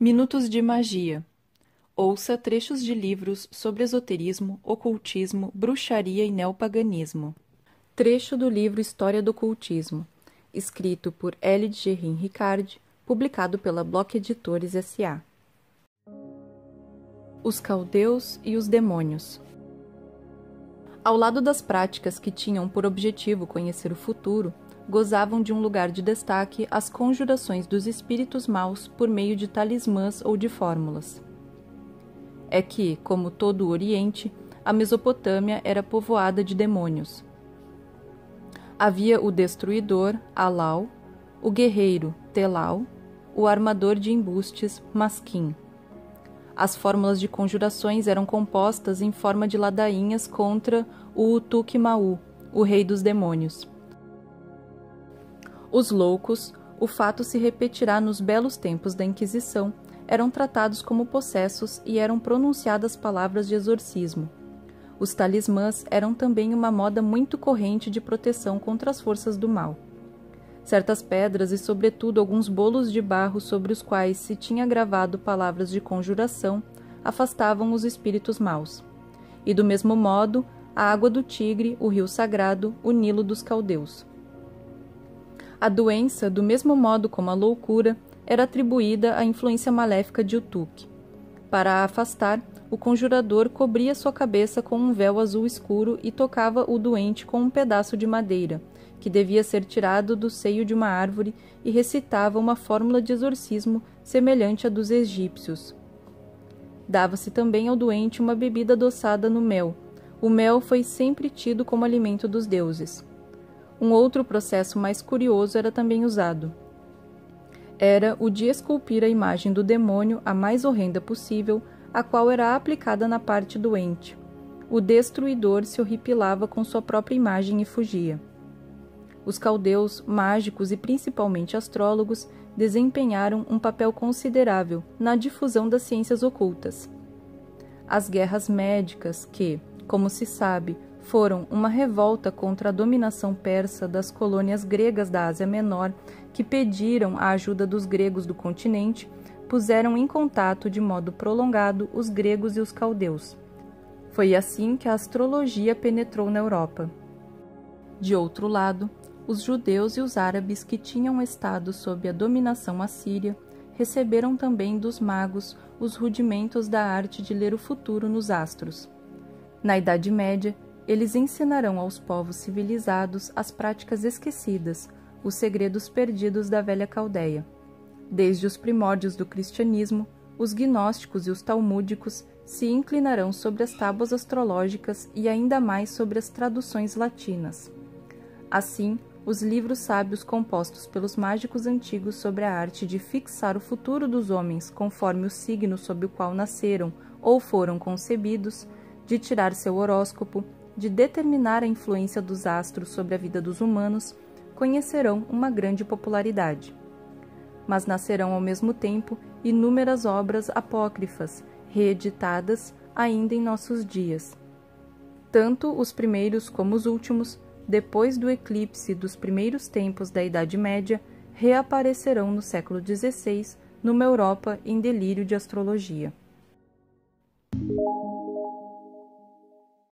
Minutos de Magia. Ouça trechos de livros sobre esoterismo, ocultismo, bruxaria e neopaganismo. Trecho do livro História do Ocultismo, escrito por L. Guerin Ricard, publicado pela Bloch Editores S.A. Os caldeus e os demônios. Ao lado das práticas que tinham por objetivo conhecer o futuro, gozavam de um lugar de destaque as conjurações dos espíritos maus por meio de talismãs ou de fórmulas. É que, como todo o Oriente, a Mesopotâmia era povoada de demônios. Havia o destruidor, Alau, o guerreiro, Telau, o armador de embustes, Masquim. As fórmulas de conjurações eram compostas em forma de ladainhas contra o Utuk-Mau, o rei dos demônios. Os loucos, o fato se repetirá nos belos tempos da Inquisição, eram tratados como possessos e eram pronunciadas palavras de exorcismo. Os talismãs eram também uma moda muito corrente de proteção contra as forças do mal. Certas pedras e, sobretudo, alguns bolos de barro sobre os quais se tinha gravado palavras de conjuração afastavam os espíritos maus. E, do mesmo modo, a água do Tigre, o rio sagrado, o Nilo dos caldeus. A doença, do mesmo modo como a loucura, era atribuída à influência maléfica de Utuk. Para a afastar, o conjurador cobria sua cabeça com um véu azul escuro e tocava o doente com um pedaço de madeira, que devia ser tirado do seio de uma árvore, e recitava uma fórmula de exorcismo semelhante à dos egípcios. Dava-se também ao doente uma bebida adoçada no mel. O mel foi sempre tido como alimento dos deuses. Um outro processo mais curioso era também usado. Era o de esculpir a imagem do demônio, a mais horrenda possível, a qual era aplicada na parte doente. O destruidor se horripilava com sua própria imagem e fugia. Os caldeus, mágicos e principalmente astrólogos, desempenharam um papel considerável na difusão das ciências ocultas. As guerras médicas que, como se sabe, foram uma revolta contra a dominação persa das colônias gregas da Ásia Menor, que pediram a ajuda dos gregos do continente, puseram em contato de modo prolongado os gregos e os caldeus. Foi assim que a astrologia penetrou na Europa. De outro lado, os judeus e os árabes que tinham estado sob a dominação assíria receberam também dos magos os rudimentos da arte de ler o futuro nos astros. Na Idade Média, eles ensinarão aos povos civilizados as práticas esquecidas, os segredos perdidos da velha Caldeia. Desde os primórdios do cristianismo, os gnósticos e os talmúdicos se inclinarão sobre as tábuas astrológicas e ainda mais sobre as traduções latinas. Assim, os livros sábios compostos pelos mágicos antigos sobre a arte de fixar o futuro dos homens conforme o signo sob o qual nasceram ou foram concebidos, de tirar seu horóscopo, de determinar a influência dos astros sobre a vida dos humanos, conhecerão uma grande popularidade. Mas nascerão ao mesmo tempo inúmeras obras apócrifas, reeditadas ainda em nossos dias. Tanto os primeiros como os últimos, depois do eclipse dos primeiros tempos da Idade Média, reaparecerão no século XVI, numa Europa em delírio de astrologia.